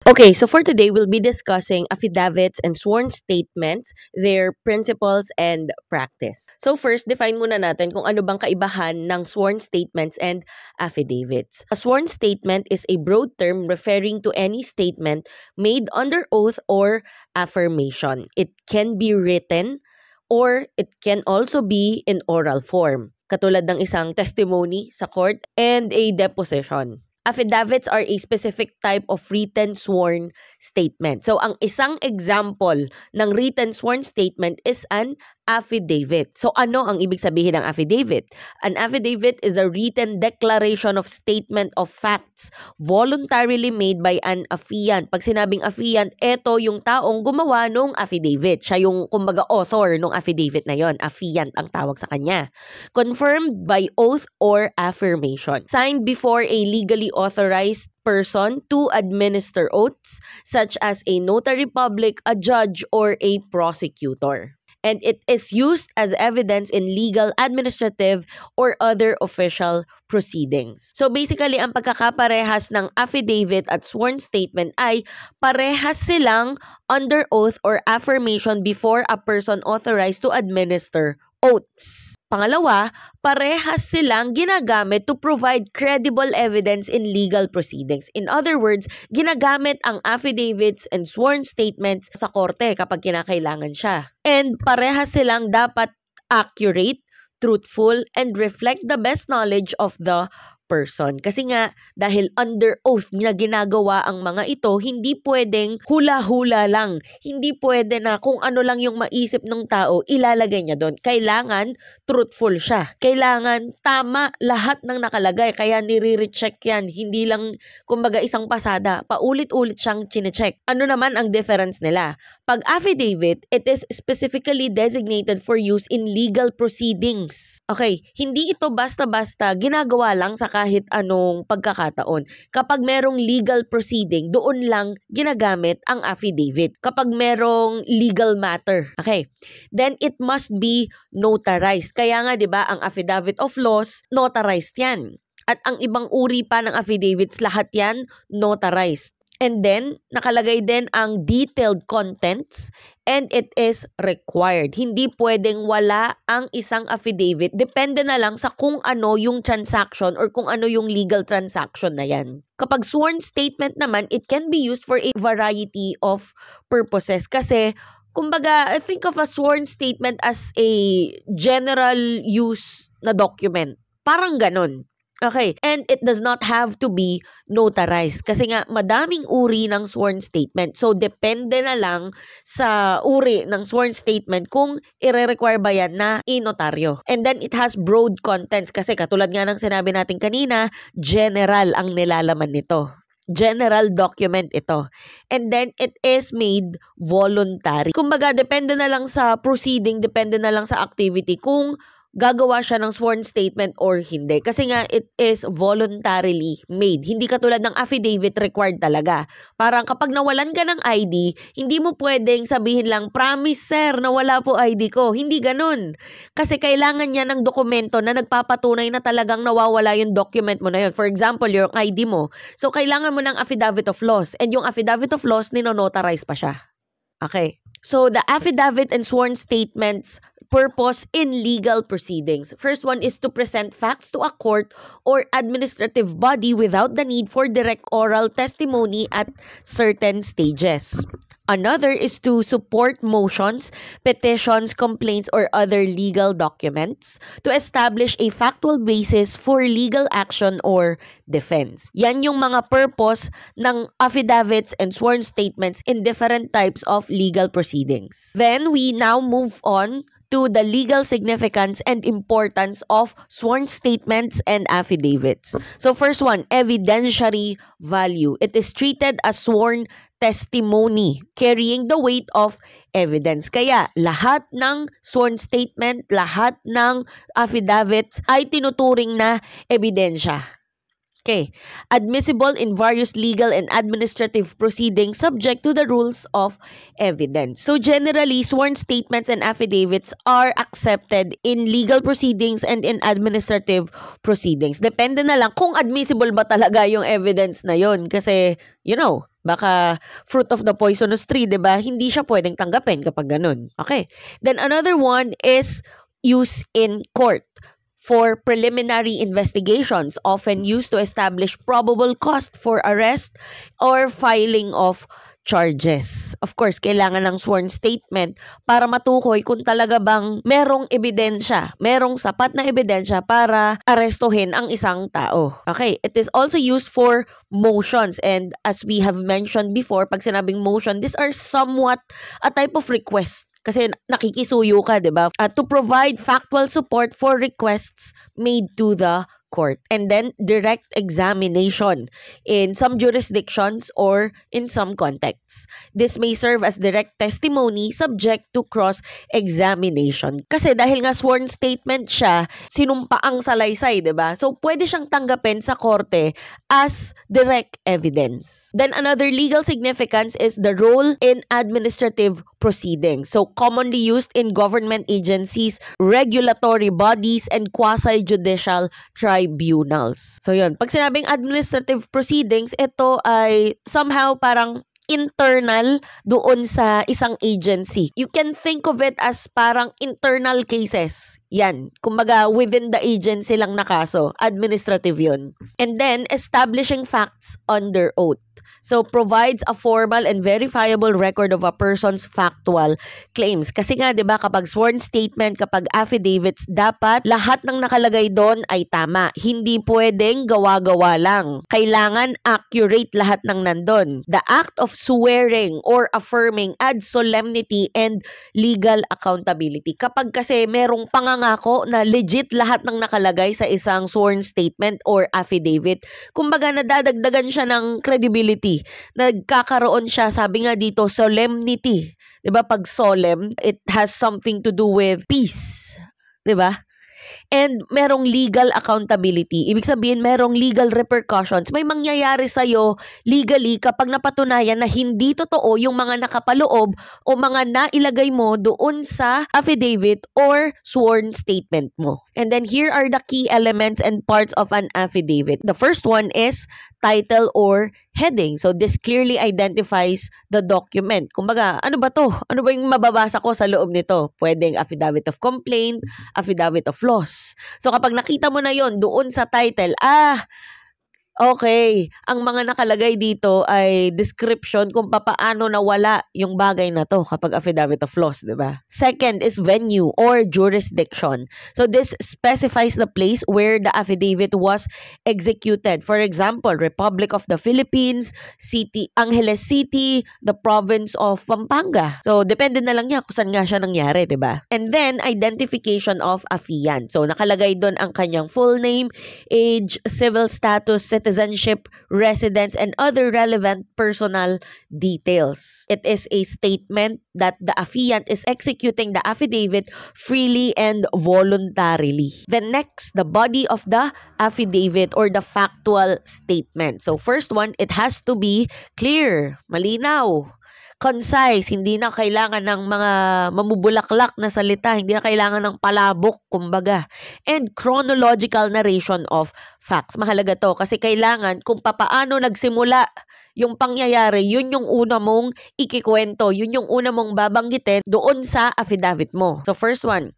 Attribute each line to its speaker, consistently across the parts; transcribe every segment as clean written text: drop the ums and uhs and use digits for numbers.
Speaker 1: Okay, so for today, we'll be discussing affidavits and sworn statements, their principles and practice. So first, define muna natin kung ano bang kaibahan ng sworn statements and affidavits. A sworn statement is a broad term referring to any statement made under oath or affirmation. It can be written or it can also be in oral form, katulad ng isang testimony sa court and a deposition. Affidavits are a specific type of written sworn statement. So, ang isang example ng written sworn statement is an affidavit. So, ano ang ibig sabihin ng affidavit? An affidavit is a written declaration of statement of facts voluntarily made by an affiant. Pag sinabing affiant, eto yung taong gumawa nung affidavit. Siya yung, kumbaga, author nung affidavit na yon. Affiant ang tawag sa kanya. Confirmed by oath or affirmation. Signed before a legally authorized person to administer oaths, such as a notary public, a judge, or a prosecutor. And it is used as evidence in legal, administrative, or other official proceedings. So basically, ang pagkakaparehas ng affidavit at sworn statement ay parehas silang under oath or affirmation before a person authorized to administer oaths. Pangalawa, parehas silang ginagamit to provide credible evidence in legal proceedings. In other words, ginagamit ang affidavits and sworn statements sa korte kapag kinakailangan siya. And parehas silang dapat accurate, truthful, and reflect the best knowledge of the person. Kasi nga, dahil under oath na ginagawa ang mga ito, hindi pwedeng hula-hula lang. Hindi pwede na kung ano lang yung maisip ng tao, ilalagay niya doon. Kailangan truthful siya. Kailangan tama lahat ng nakalagay. Kaya nire-recheck yan. Hindi lang, kumbaga, isang pasada. Paulit-ulit siyang chinecheck. Ano naman ang difference nila? Pag affidavit, it is specifically designated for use in legal proceedings. Okay, hindi ito basta-basta ginagawa lang sa kahit anong pagkakataon. Kapag merong legal proceeding, doon lang ginagamit ang affidavit. Kapag merong legal matter. Okay. Then it must be notarized. Kaya nga 'di ba, ang affidavit of laws, notarized 'yan. At ang ibang uri pa ng affidavits, lahat 'yan notarized. And then, nakalagay din ang detailed contents and it is required. Hindi pwedeng wala ang isang affidavit. Depende na lang sa kung ano yung transaction or kung ano yung legal transaction na yan. Kapag sworn statement naman, it can be used for a variety of purposes. Kasi, kumbaga, think of a sworn statement as a general use na document. Parang ganun. Okay, and it does not have to be notarized kasi nga madaming uri ng sworn statement. So depende na lang sa uri ng sworn statement kung i-require ba yan na inotaryo. And then it has broad contents kasi katulad nga ng sinabi natin kanina, general ang nilalaman nito. General document ito. And then, it is made voluntary. Kumbaga, depende na lang sa proceeding, depende na lang sa activity kung gagawa siya ng sworn statement or hindi. Kasi nga, it is voluntarily made. Hindi katulad ng affidavit required talaga. Parang kapag nawalan ka ng ID, hindi mo pwedeng sabihin lang, promise sir, nawala po ID ko. Hindi ganun. Kasi kailangan niya ng dokumento na nagpapatunay na talagang nawawala yung document mo na yun. For example, yung ID mo. So, kailangan mo ng affidavit of loss. And yung affidavit of loss, ninonotarize pa siya. Okay. So, the affidavit and sworn statements purpose in legal proceedings. First one is to present facts to a court or administrative body without the need for direct oral testimony at certain stages. Another is to support motions, petitions, complaints, or other legal documents to establish a factual basis for legal action or defense. Yan yung mga purpose ng affidavits and sworn statements in different types of legal proceedings. Then we now move on to the legal significance and importance of sworn statements and affidavits. So first one, evidentiary value. It is treated as sworn testimony, carrying the weight of evidence. Kaya lahat ng sworn statement, lahat ng affidavits ay tinuturing na ebidensya. Okay. Admissible in various legal and administrative proceedings subject to the rules of evidence. So generally, sworn statements and affidavits are accepted in legal proceedings and in administrative proceedings. Depende na lang kung admissible ba talaga yung evidence na yon. Kasi, baka fruit of the poisonous tree, 'di ba? Hindi siya pwedeng tanggapin kapag ganun. Okay. Then another one is use in court for preliminary investigations, often used to establish probable cause for arrest or filing of charges. Of course, kailangan ng sworn statement para matukoy kung talaga bang merong ebidensya, merong sapat na ebidensya para arestuhin ang isang tao. Okay, it is also used for motions, and as we have mentioned before, pag sinabing motion, these are somewhat a type of request. Kasi nakikisuyo ka, di ba? To provide factual support for requests made to the court. And then, direct examination in some jurisdictions or in some contexts. This may serve as direct testimony subject to cross-examination. Kasi dahil nga sworn statement siya, sinumpaang salaysay, di ba? So, pwede siyang tanggapin sa korte as direct evidence. Then, another legal significance is the role in administrative proceedings. So, commonly used in government agencies, regulatory bodies, and quasi-judicial tribunals. So, yun. Pag sinabing administrative proceedings, ito ay somehow parang internal doon sa isang agency. You can think of it as parang internal cases. Yan. Kumbaga, within the agency lang na kaso. Administrative yun. And then, establishing facts under oath. So, provides a formal and verifiable record of a person's factual claims. Kasi nga, di ba, kapag sworn statement, kapag affidavits, dapat lahat ng nakalagay doon ay tama. Hindi pwedeng gawa-gawa lang. Kailangan accurate lahat ng nandun. The act of swearing or affirming adds solemnity and legal accountability. Kapag kasi merong pangangako na legit lahat ng nakalagay sa isang sworn statement or affidavit, kumbaga nadadagdagan siya ng credibility. Nagkakaroon siya, sabi nga dito, solemnity. 'Di ba? Pag solemn, it has something to do with peace. 'Di ba? And merong legal accountability. Ibig sabihin, merong legal repercussions. May mangyayari sa'yo legally kapag napatunayan na hindi totoo yung mga nakapaloob o mga nailagay mo doon sa affidavit or sworn statement mo. And then here are the key elements and parts of an affidavit. The first one is title or heading. So this clearly identifies the document. Kumbaga, ano ba to? Ano ba yung mababasa ko sa loob nito? Pwedeng affidavit of complaint, affidavit of loss. So kapag nakita mo na yon doon sa title, okay, ang mga nakalagay dito ay description kung papaano nawala yung bagay na to kapag affidavit of loss, di ba? Second is venue or jurisdiction. So this specifies the place where the affidavit was executed. For example, Republic of the Philippines, Angeles City, the province of Pampanga. So depende na lang niya kung saan nga siya nangyari, di ba? And then identification of affiant. So nakalagay doon ang kanyang full name, age, civil status, citizenship, residence, and other relevant personal details. It is a statement that the affiant is executing the affidavit freely and voluntarily. Then next, the body of the affidavit or the factual statement. So first one, it has to be clear, malinaw, concise, hindi na kailangan ng mga mamubulaklak na salita, hindi na kailangan ng palabok, kumbaga. And chronological narration of facts. Mahalaga to kasi kailangan kung papaano nagsimula yung pangyayari, yun yung una mong ikikwento, yun yung una mong babanggitin doon sa affidavit mo. So first one,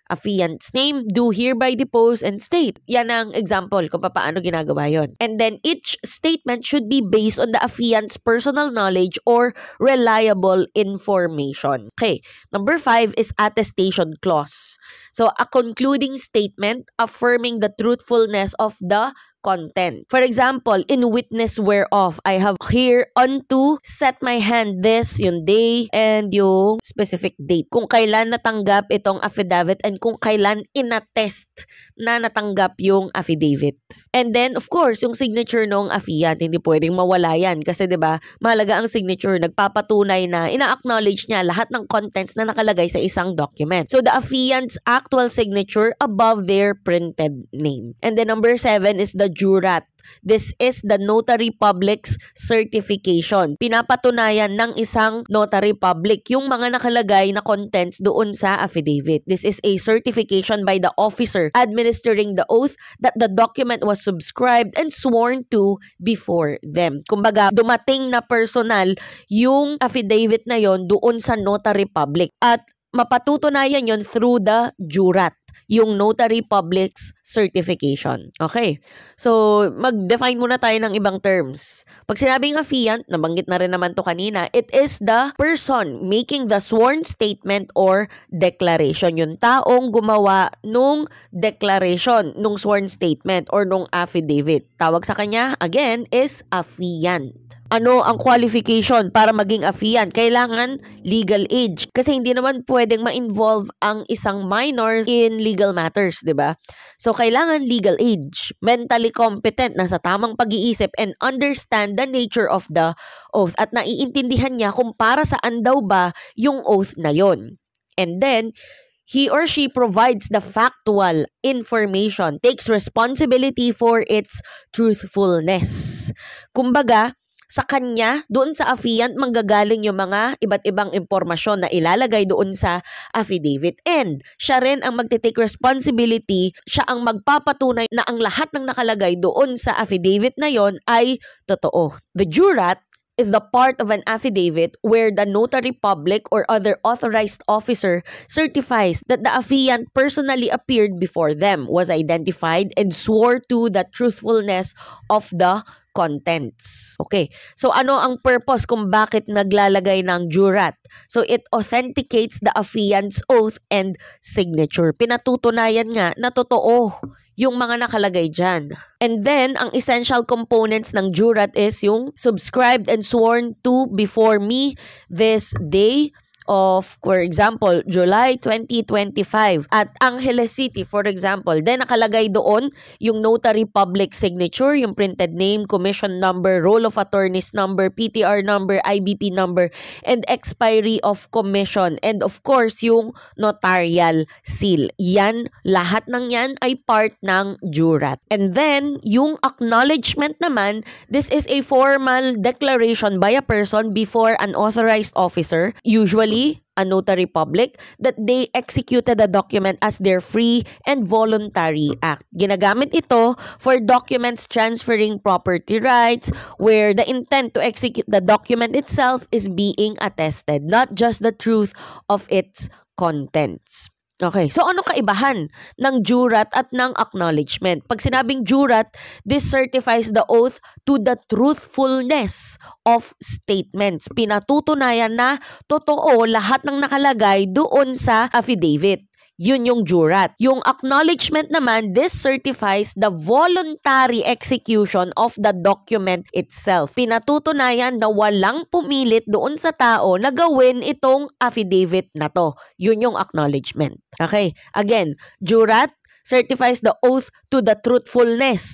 Speaker 1: affiant's name, do hereby depose and state. Yan ang example kung paano ginagawa yon. And then each statement should be based on the affiant's personal knowledge or reliable information. Okay, number 5 is attestation clause. So a concluding statement affirming the truthfulness of the content. For example, in witness whereof, I have here unto set my hand this, yung day, and yung specific date. Kung kailan natanggap itong affidavit and kung kailan inattest na natanggap yung affidavit. And then, of course, yung signature ng affiant, hindi pwedeng mawala yan. Kasi 'di ba mahalaga ang signature, nagpapatunay na ina-acknowledge niya lahat ng contents na nakalagay sa isang document. So, the affiant's actual signature above their printed name. And then number 7 is the jurat. This is the notary public's certification. Pinapatunayan ng isang notary public yung mga nakalagay na contents doon sa affidavit. This is a certification by the officer administering the oath that the document was subscribed and sworn to before them. Kumbaga, dumating na personal yung affidavit na yon doon sa notary public at mapatutunayan yon through the jurat, yung notary public's certification. Okay. So, mag-define muna tayo ng ibang terms. Pag sinabing affiant, nabanggit na rin naman to kanina, it is the person making the sworn statement or declaration. Yung taong gumawa nung declaration, nung sworn statement or nung affidavit. Tawag sa kanya, again, is affiant. Ano ang qualification para maging affiant? Kailangan legal age. Kasi hindi naman pwedeng ma-involve ang isang minor in legal matters, di ba? So, kailangan legal age, mentally competent, nasa tamang pag-iisip, and understand the nature of the oath. At naiintindihan niya kung para saan daw ba yung oath na yon. And then, he or she provides the factual information, takes responsibility for its truthfulness. Kumbaga, sa kanya, doon sa affiant, manggagaling yung mga iba't ibang impormasyon na ilalagay doon sa affidavit. And siya rin ang magte-take responsibility, siya ang magpapatunay na ang lahat ng nakalagay doon sa affidavit na yon ay totoo. The jurat is the part of an affidavit where the notary public or other authorized officer certifies that the affiant personally appeared before them, was identified, and swore to the truthfulness of the contents. Okay. So, ano ang purpose kung bakit naglalagay ng jurat? So, it authenticates the affiant's oath and signature. Pinatutunayan nga na totoo yung mga nakalagay dyan. And then, ang essential components ng jurat is yung subscribed and sworn to before me this day of, for example, July 2025 at Angeles City, for example. Then, nakalagay doon yung notary public signature, yung printed name, commission number, roll of attorneys number, PTR number, IBP number, and expiry of commission. And of course, yung notarial seal. Yan, lahat ng yan ay part ng jurat. And then, yung acknowledgement naman, this is a formal declaration by a person before an authorized officer, usually a notary public, that they executed the document as their free and voluntary act. Ginagamit ito for documents transferring property rights where the intent to execute the document itself is being attested, not just the truth of its contents. Okay, so ano kaibahan ng jurat at ng acknowledgement? Pag sinabing jurat, this certifies the oath to the truthfulness of statements. Pinatutunayan na totoo lahat ng nakalagay doon sa affidavit. Yun yung jurat. Yung acknowledgement naman, this certifies the voluntary execution of the document itself. Pinatutunayan na walang pumilit doon sa tao na gawin itong affidavit na to. Yun yung acknowledgement. Okay, again, jurat certifies the oath to the truthfulness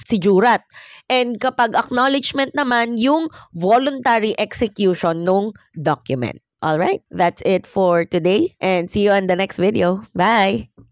Speaker 1: si jurat. And kapag acknowledgement naman, yung voluntary execution ng document. Alright, that's it for today and see you on the next video. Bye!